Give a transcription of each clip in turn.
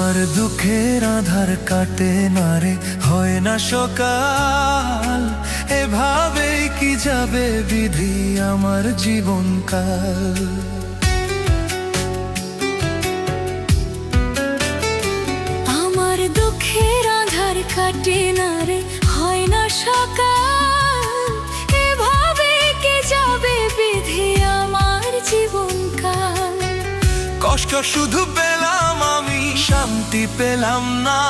আমার দুঃখের আধার কাটে না রে, হয় না সকাল, এভাবেই কি যাবে বিধি আমার জীবনকাল। আমার দুঃখের আধার কাটে না রে, হয় না সকাল, এভাবে কি যাবে বিধি আমার জীবনকাল। কষ্ট শুধু পেলাম আমি, শান্তি পেলাম না।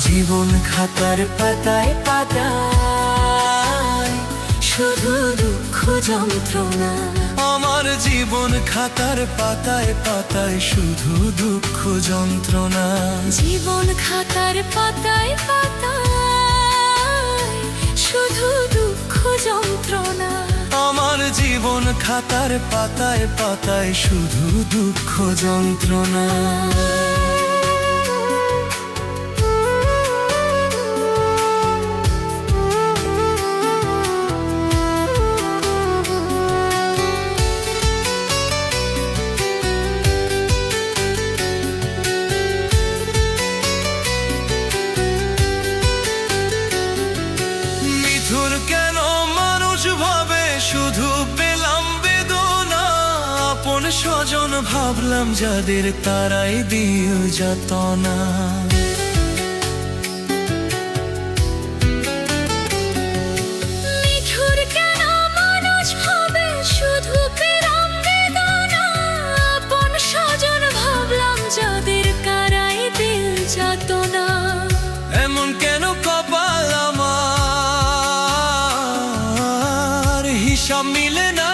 জীবন খাতার পাতায় পাতায় শুধু দুঃখ যন্ত্রণা। আমার জীবন খাতার পাতায় পাতায় শুধু দুঃখ যন্ত্রণা। জীবন খাতার পাতায় পাতায় শুধু দুঃখ যন্ত্রণা। আমার জীবন খাতার পাতায় পাতায় শুধু দুঃখ যন্ত্রণা। কেন মানুষ ভাবে শুধু পেলাম বেদনা, আপন স্বজন ভাবলাম যাদের তারাই দিও যাতনা। মিঠুর কেন মানুষ ভাবে শুধু পেলাম বেদনা, আপন স্বজন ভাবলাম যাদের কারাই দিল যাতনা। এমন কেন কপাল আমার, হিসাব মিলে না।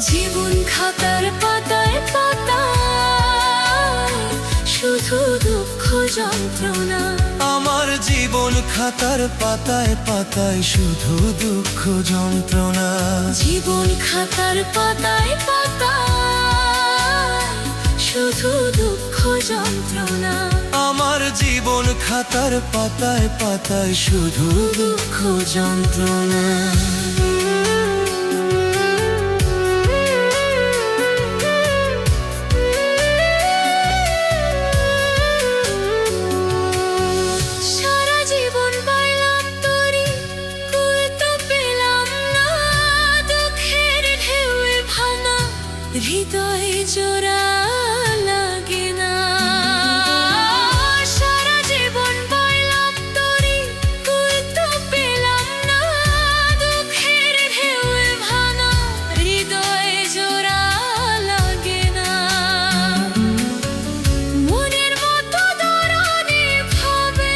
জীবন খাতার পাতায় পাতায় শুধু দুঃখ যন্ত্রণা। আমার জীবন খাতার পাতায় পাতায় শুধু দুঃখ যন্ত্রণা। জীবন খাতার পাতায় পাতায় শুধু দুঃখ যন্ত্রণা। আমার জীবন খাতার পাতায় পাতায় শুধু দুঃখ যন্ত্রণা। সারা জীবন পাইলাম তোরি, কুল তো পেলাম না। দুঃখের ঢেউয়ে ভাঙা হৃদয় জোড়া লাগে না। সারা জীবন পাইলাম তোরি, কুল তো পেলাম না। দুঃখের ঢেউয়ে ভাঙা হৃদয় জোড়া লাগে না। মনের মতো দরদি ভাবে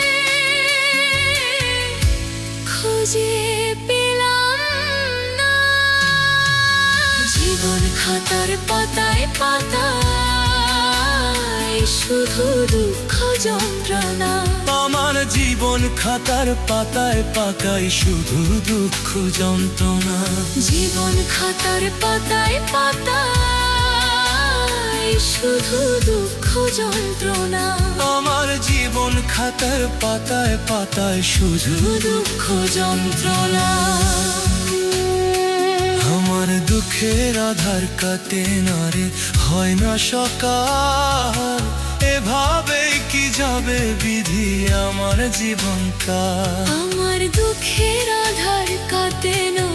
খুঁজে পেলাম না। জীবন খাতার পাতায় পাতায় শুধু দুঃখ যন্ত্রণা। আমার জীবন খাতার পাতায় পাতায় শুধু দুঃখ যন্ত্রণা। জীবন খাতার পাতায় পাতায় শুধু দুঃখ যন্ত্রণা। আমার জীবন খাতার পাতায় পাতায় শুধু দুঃখ যন্ত্রণা। আমার দুঃখের আধার কাটে না রে, হয় না সকাল, এভাবেই কি যাবে বিধি আমার জীবনকাল। আমার দুঃখের আধার কাটে না